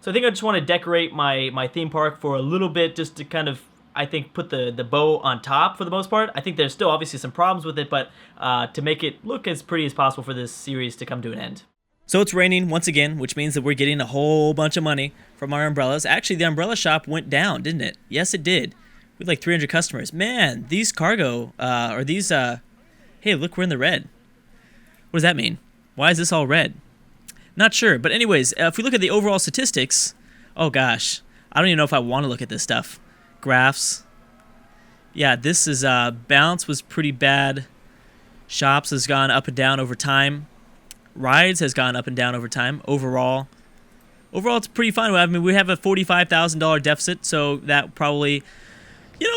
So I think I just want to decorate my theme park for a little bit, just to kind of, I think, put the bow on top for the most part. I think there's still obviously some problems with it, but to make it look as pretty as possible for this series to come to an end. So it's raining once again, which means that we're getting a whole bunch of money from our umbrellas. Actually, the umbrella shop went down, didn't it? Yes, it did. We had like 300 customers. Man, these cargo, hey, look, we're in the red. What does that mean? Why is this all red? Not sure. But anyways, if we look at the overall statistics, oh gosh, I don't even know if I want to look at this stuff. Graphs. Yeah, this is, bounce was pretty bad. Shops has gone up and down over time. Rides has gone up and down over time. Overall, it's pretty fun. I mean, we have a $45,000 deficit, so that probably,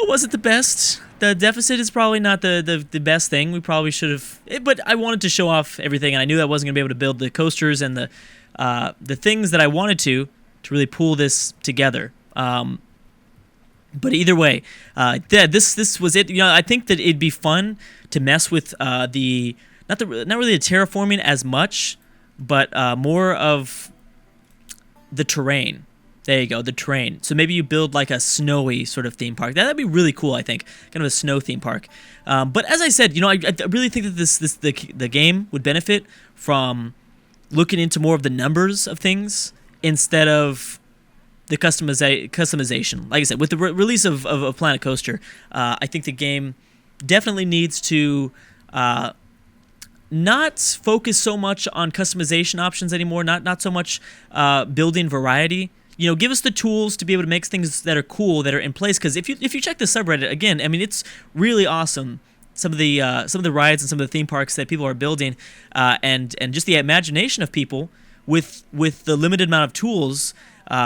wasn't the best. The deficit is probably not the best thing. We probably should have, but I wanted to show off everything, and I knew I wasn't going to be able to build the coasters and the things that I wanted to really pull this together. But either way, this was it. I think that it'd be fun to mess with not really the terraforming as much, but more of the terrain. There you go, the terrain. So maybe you build like a snowy sort of theme park. That'd be really cool, I think, kind of a snow theme park. But as I said, I really think that the game would benefit from looking into more of the numbers of things instead of the customization. Like I said, with the release of Planet Coaster, I think the game definitely needs to not focus so much on customization options anymore, not so much building variety. Give us the tools to be able to make things that are cool, that are in place. Because if you check the subreddit again, I mean, it's really awesome. Some of the rides and some of the theme parks that people are building, and just the imagination of people with the limited amount of tools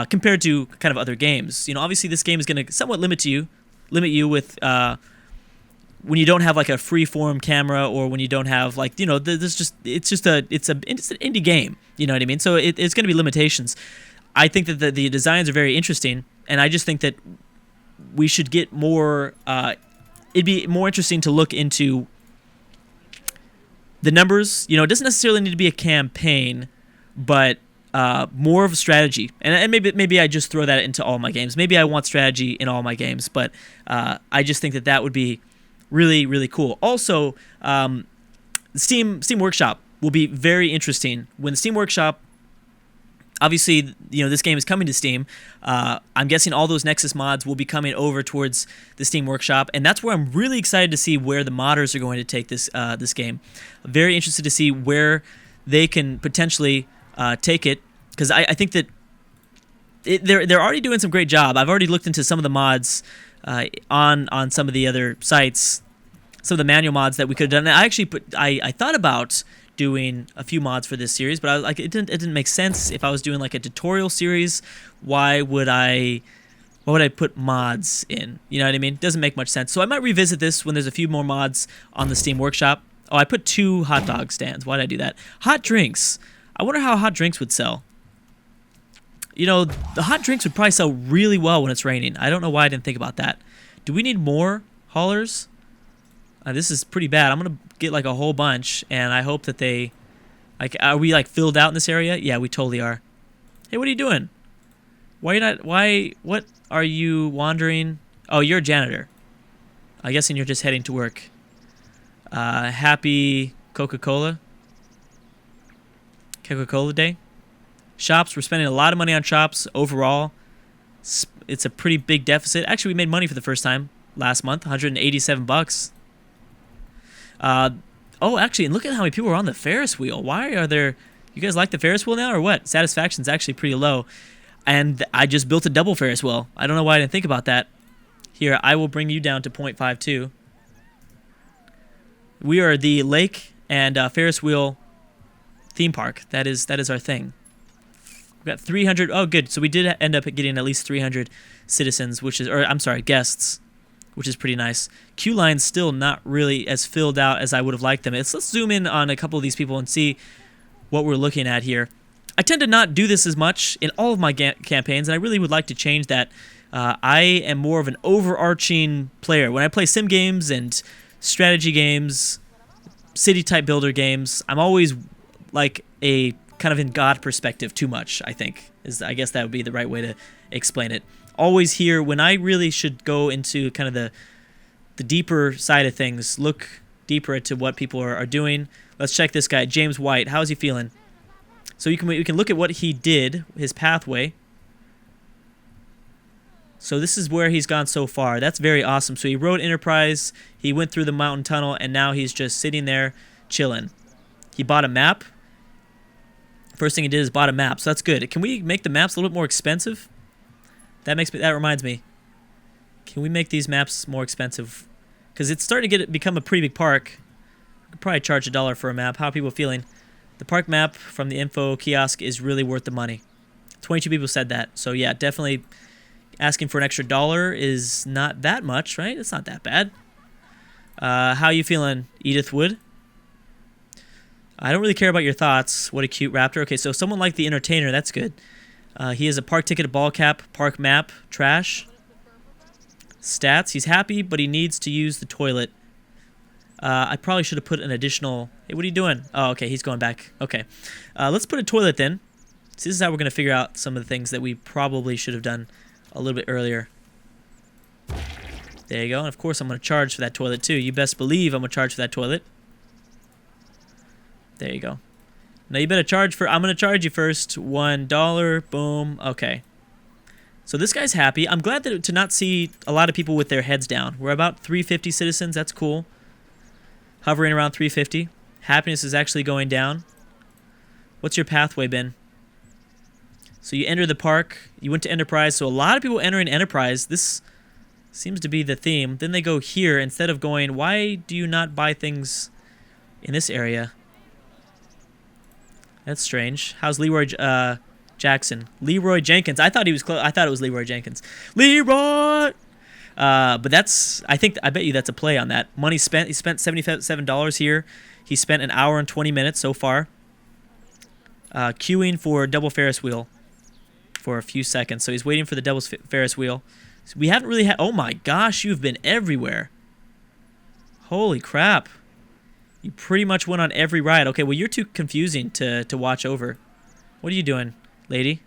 compared to kind of other games. Obviously this game is going to somewhat limit you with when you don't have like a free-form camera, or when you don't have like it's an indie game. You know what I mean? So it's going to be limitations. I think that the designs are very interesting, and I just think that we should get more. It'd be more interesting to look into the numbers. It doesn't necessarily need to be a campaign, but more of a strategy. And maybe I just throw that into all my games. Maybe I want strategy in all my games, but I just think that would be really, really cool. Also, Steam Workshop will be very interesting. When Steam Workshop, obviously, this game is coming to Steam. I'm guessing all those Nexus mods will be coming over towards the Steam Workshop, and that's where I'm really excited to see where the modders are going to take this game. I'm very interested to see where they can potentially take it, because I think that they're already doing some great job. I've already looked into some of the mods on some of the other sites, some of the manual mods that we could have done. I thought about doing a few mods for this series, but I was like, it didn't make sense. If I was doing like a tutorial series, why would I put mods in? You know what I mean? It doesn't make much sense. So I might revisit this when there's a few more mods on the Steam Workshop. Oh, I put 2 hot dog stands. Why did I do that? Hot drinks. I wonder how hot drinks would sell. The hot drinks would probably sell really well when it's raining. I don't know why I didn't think about that. Do we need more haulers? This is pretty bad. I'm going to get like a whole bunch, and I hope that they... are we like filled out in this area? Yeah, we totally are. Hey, what are you doing? Why are you not... What are you wandering? Oh, you're a janitor. I'm guessing you're just heading to work. Happy Coca-Cola Day. Shops, we're spending a lot of money on shops overall. It's a pretty big deficit. Actually, we made money for the first time last month, $187. Oh, actually, and look at how many people are on the Ferris wheel. Why are there... You guys like the Ferris wheel now, or what? Satisfaction's actually pretty low. And I just built a double Ferris wheel. I don't know why I didn't think about that. Here, I will bring you down to 0.52. We are the lake and Ferris wheel theme park. That is our thing. We've got 300. Oh, good. So we did end up getting at least 300 citizens, guests, which is pretty nice. Queue line's still not really as filled out as I would have liked them. Let's zoom in on a couple of these people and see what we're looking at here. I tend to not do this as much in all of my campaigns, and I really would like to change that. I am more of an overarching player. When I play sim games and strategy games, city-type builder games, I'm always like a kind of in God perspective too much, I think. I guess that would be the right way to explain it. Always here, when I really should go into kind of the deeper side of things, look deeper into what people are doing. Let's check this guy, James White. How's he feeling? So you can look at what he did, his pathway. So this is where he's gone so far. That's very awesome. So he rode Enterprise, he went through the mountain tunnel, and now he's just sitting there chilling. He bought a map. First thing he did is bought a map, so that's good. Can we make the maps a little bit more expensive? That reminds me. Can we make these maps more expensive? Because it's starting to become a pretty big park. We could probably charge $1 for a map. How are people feeling? The park map from the info kiosk is really worth the money. 22 people said that. So yeah, definitely asking for an extra $1 is not that much, right? It's not that bad. How you feeling, Edith Wood? I don't really care about your thoughts. What a cute raptor. Okay, so someone like the entertainer, that's good. He has a park ticket, ball cap, park map, trash. Stats, he's happy, but he needs to use the toilet. I probably should have put an additional... Hey, what are you doing? Oh, okay, he's going back. Okay. Let's put a toilet then. So this is how we're going to figure out some of the things that we probably should have done a little bit earlier. There you go. And of course, I'm going to charge for that toilet too. You best believe I'm going to charge for that toilet. There you go. Now you better charge for... I'm going to charge you first. $1. Boom. Okay. So this guy's happy. I'm glad to not see a lot of people with their heads down. We're about 350 citizens. That's cool. Hovering around 350. Happiness is actually going down. What's your pathway been? So you enter the park. You went to Enterprise. So a lot of people entering Enterprise. This seems to be the theme. Then they go here instead of going, why do you not buy things in this area? That's strange. How's Leroy Jackson? Leroy Jenkins. I thought he was close. I thought it was Leroy Jenkins. Leroy! But that's, I bet you that's a play on that. Money spent. He spent $77 here. He spent an hour and 20 minutes so far. Queuing for double Ferris wheel for a few seconds. So he's waiting for the double Ferris wheel. So we haven't really had... Oh my gosh, you've been everywhere. Holy crap. You pretty much went on every ride. Okay, well, you're too confusing to watch over. What are you doing, lady?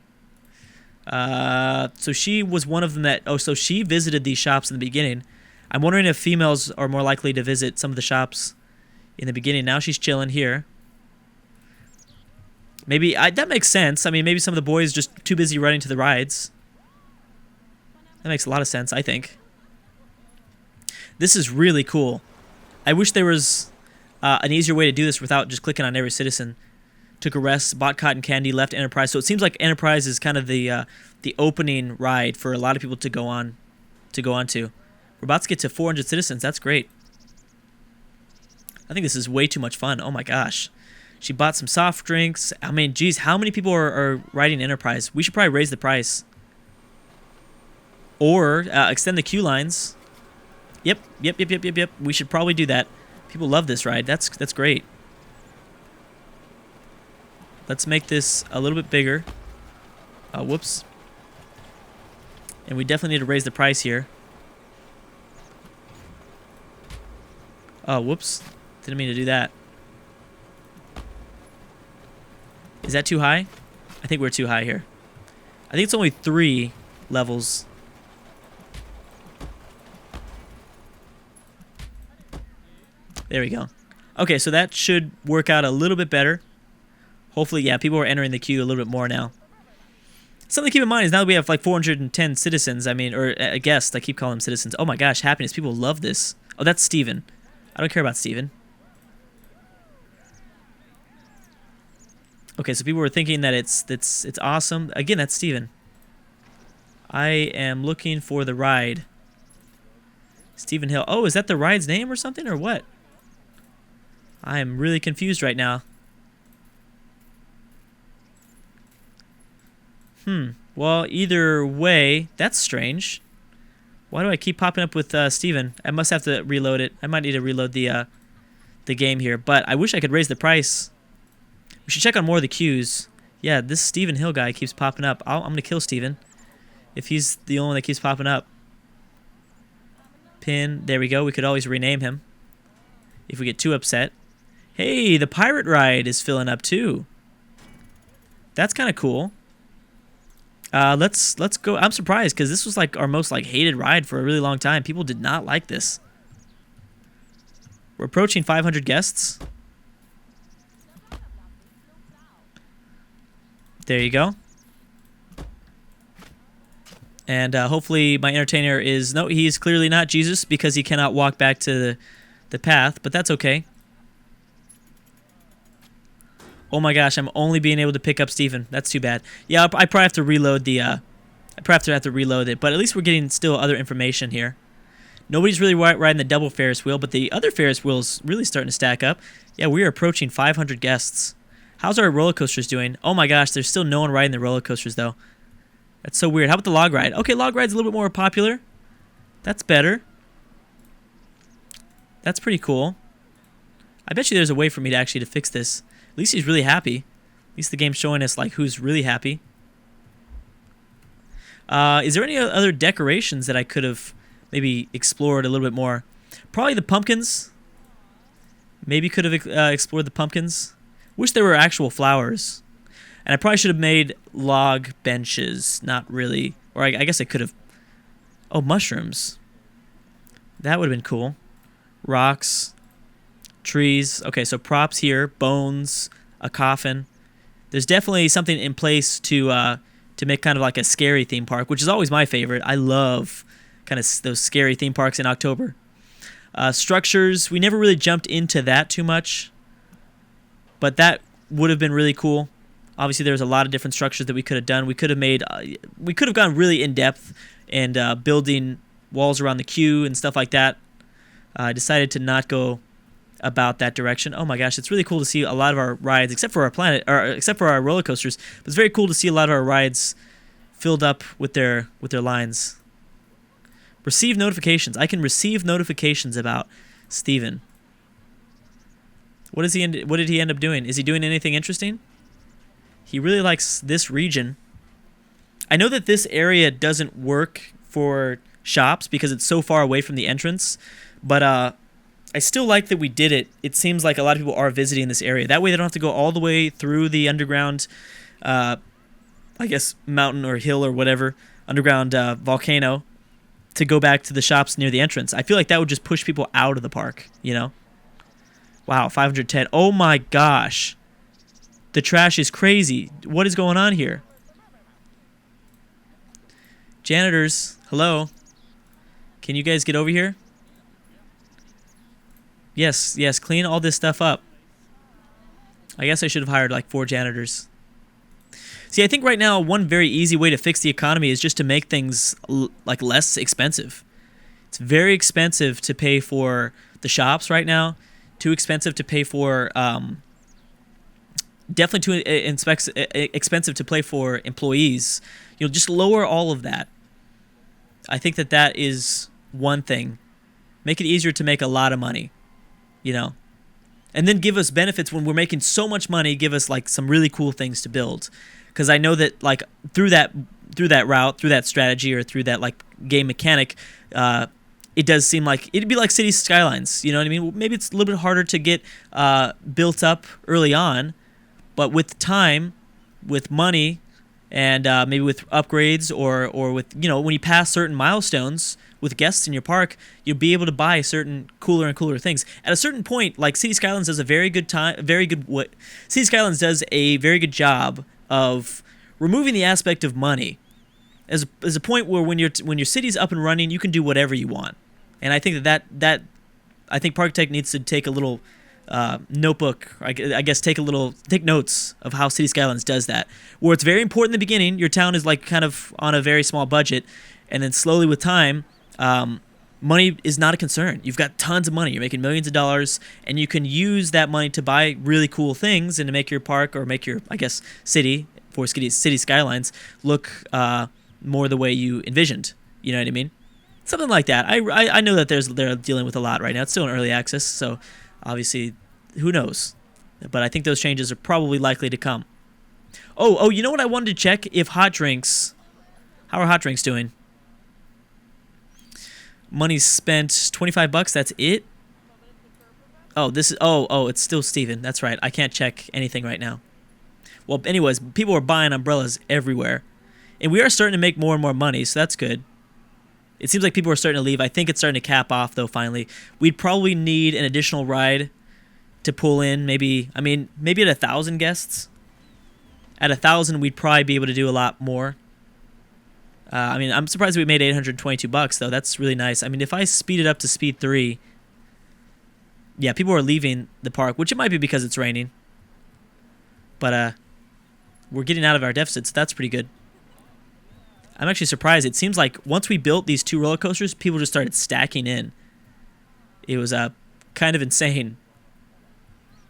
So she was one of them that... Oh, so she visited these shops in the beginning. I'm wondering if females are more likely to visit some of the shops in the beginning. Now she's chilling here. Maybe... that makes sense. I mean, maybe some of the boys just too busy running to the rides. That makes a lot of sense, I think. This is really cool. I wish there was an easier way to do this without just clicking on every citizen. Took a rest, bought cotton candy, left Enterprise. So it seems like Enterprise is kind of the opening ride for a lot of people to go on to. We're about to get to 400 citizens. That's great. I think this is way too much fun. Oh my gosh. She bought some soft drinks. I mean, geez, how many people are riding Enterprise? We should probably raise the price. Or extend the queue lines. Yep. We should probably do that. People love this ride. That's great. Let's make this a little bit bigger. Whoops. And we definitely need to raise the price here. Oh, whoops. Didn't mean to do that. Is that too high? I think we're too high here. I think it's only 3 levels. There we go. Okay, so that should work out a little bit better. Hopefully, yeah, people are entering the queue a little bit more now. Something to keep in mind is now that we have like 410 citizens, or guests, I keep calling them citizens. Oh my gosh, happiness. People love this. Oh, that's Steven. I don't care about Steven. Okay, so people were thinking that it's awesome. Again, that's Steven. I am looking for the ride. Steven Hill. Oh, is that the ride's name or something, or what? I am really confused right now. Well, either way, that's strange. Why do I keep popping up with Steven? I must have to reload it. I might need to reload the game here, but I wish I could raise the price. We should check on more of the queues. Yeah, this Steven Hill guy keeps popping up. I'm going to kill Steven if he's the only one that keeps popping up. Pin. There we go. We could always rename him if we get too upset. Hey, the pirate ride is filling up too. That's kind of cool. Let's go. I'm surprised because this was like our most like hated ride for a really long time. People did not like this. We're approaching 500 guests. There you go. And hopefully my entertainer is... No, he's clearly not Jesus because he cannot walk back to the path, but that's okay. Oh my gosh, I'm only being able to pick up Stephen. That's too bad. Yeah, I probably have to reload the... I probably have to reload it, but at least we're getting still other information here. Nobody's really riding the double Ferris wheel, but the other Ferris wheel's really starting to stack up. Yeah, we are approaching 500 guests. How's our roller coasters doing? Oh my gosh, there's still no one riding the roller coasters, though. That's so weird. How about the log ride? Okay, log ride's a little bit more popular. That's better. That's pretty cool. I bet you there's a way for me to actually fix this. At least he's really happy. At least the game's showing us like who's really happy. Is there any other decorations that I could have maybe explored a little bit more? Probably the pumpkins. Maybe could have explored the pumpkins. Wish there were actual flowers. And I probably should have made log benches. Not really. Or I guess I could have... Oh, mushrooms. That would have been cool. Rocks. Trees. Okay, so props here. Bones. A coffin. There's definitely something in place to make kind of like a scary theme park, which is always my favorite. I love kind of those scary theme parks in October. Structures. We never really jumped into that too much. But that would have been really cool. Obviously, there's a lot of different structures that we could have done. We could have made, we could have gone really in depth and building walls around the queue and stuff like that. I decided to not go about that direction. Oh my gosh, it's really cool to see a lot of our rides, except for our roller coasters. But it's very cool to see a lot of our rides filled up with their lines. Receive notifications. I can receive notifications about Steven. What did he end up doing? Is he doing anything interesting? He really likes this region. I know that this area doesn't work for shops because it's so far away from the entrance, but I still like that we did it. It seems like a lot of people are visiting this area. That way they don't have to go all the way through the underground, I guess, mountain or hill or whatever, underground volcano, to go back to the shops near the entrance. I feel like that would just push people out of the park, you know? Wow, 510. Oh my gosh. The trash is crazy. What is going on here? Janitors, hello? Can you guys get over here? Yes, clean all this stuff up. I guess I should have hired like 4 janitors. See, I think right now one very easy way to fix the economy is just to make things like less expensive. It's very expensive to pay for the shops right now. Too expensive to pay for, definitely too expensive to pay for employees. You'll just lower all of that. I think that is one thing. Make it easier to make a lot of money, you know. And then give us benefits when we're making so much money. Give us like some really cool things to build, because I know that like through that route, through that strategy, or through that like game mechanic, it does seem like it'd be like City Skylines. You know what I mean? Maybe it's a little bit harder to get built up early on, but with time, with money, and maybe with upgrades or with, you know, when you pass certain milestones with guests in your park, you'll be able to buy certain cooler and cooler things. At a certain point, like City Skylines does a City Skylines does a very good job of removing the aspect of money. As a point where when your city's up and running, you can do whatever you want. And I think that I think Parkitect needs to take a little notebook. I guess take notes of how City Skylines does that. Where it's very important in the beginning, your town is like kind of on a very small budget, and then slowly with time, money is not a concern. You've got tons of money. You're making millions of dollars, and you can use that money to buy really cool things and to make your park or make your, I guess, city for City Skylines look more the way you envisioned. You know what I mean? Something like that. I know that they're dealing with a lot right now. It's still in early access, so obviously, who knows? But I think those changes are probably likely to come. Oh, you know what I wanted to check? If hot drinks... How are hot drinks doing? Money spent, $25, that's it? Oh, this is... Oh, it's still Steven. That's right. I can't check anything right now. Well, anyways, people were buying umbrellas everywhere. And we are starting to make more and more money, so that's good. It seems like people are starting to leave. I think it's starting to cap off, though, finally. We'd probably need an additional ride to pull in. Maybe at 1,000 guests. At 1,000, we'd probably be able to do a lot more. I'm surprised we made $822, though. That's really nice. I mean, if I speed it up to speed 3, yeah, people are leaving the park, which it might be because it's raining. But we're getting out of our deficits. So that's pretty good. I'm actually surprised. It seems like once we built these 2 roller coasters, people just started stacking in. It was kind of insane.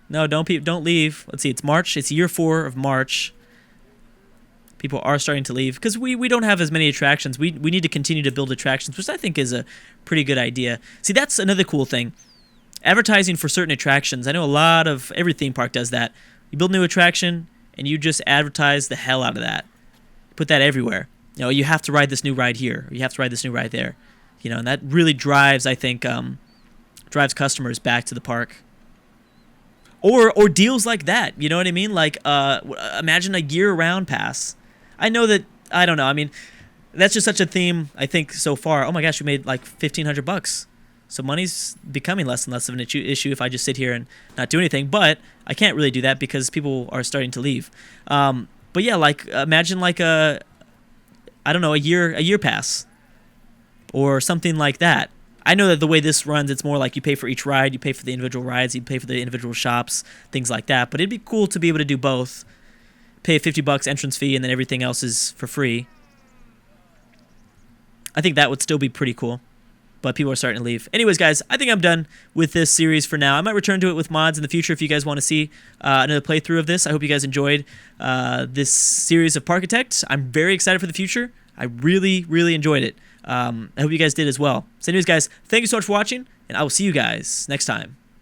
No, don't leave. Let's see. It's March. It's year 4 of March. People are starting to leave because we don't have as many attractions. We need to continue to build attractions, which I think is a pretty good idea. See, that's another cool thing. Advertising for certain attractions. I know a lot of every theme park does that. You build a new attraction and you just advertise the hell out of that. Put that everywhere. You have to ride this new ride here, or you have to ride this new ride there. And that really drives, I think, drives customers back to the park. Or deals like that, you know what I mean? Like, imagine a year-round pass. I know that, I don't know, I mean, that's just such a theme, I think, so far. Oh my gosh, we made like $1,500. So money's becoming less and less of an issue if I just sit here and not do anything. But I can't really do that because people are starting to leave. But yeah, like, imagine like a year pass or something like that. I know that the way this runs, it's more like you pay for each ride, you pay for the individual rides, you pay for the individual shops, things like that. But it'd be cool to be able to do both. Pay a $50 entrance fee and then everything else is for free. I think that would still be pretty cool. But people are starting to leave. Anyways, guys, I think I'm done with this series for now. I might return to it with mods in the future if you guys want to see another playthrough of this. I hope you guys enjoyed this series of Parkitect. I'm very excited for the future. I really, really enjoyed it. I hope you guys did as well. So anyways, guys, thank you so much for watching, and I will see you guys next time.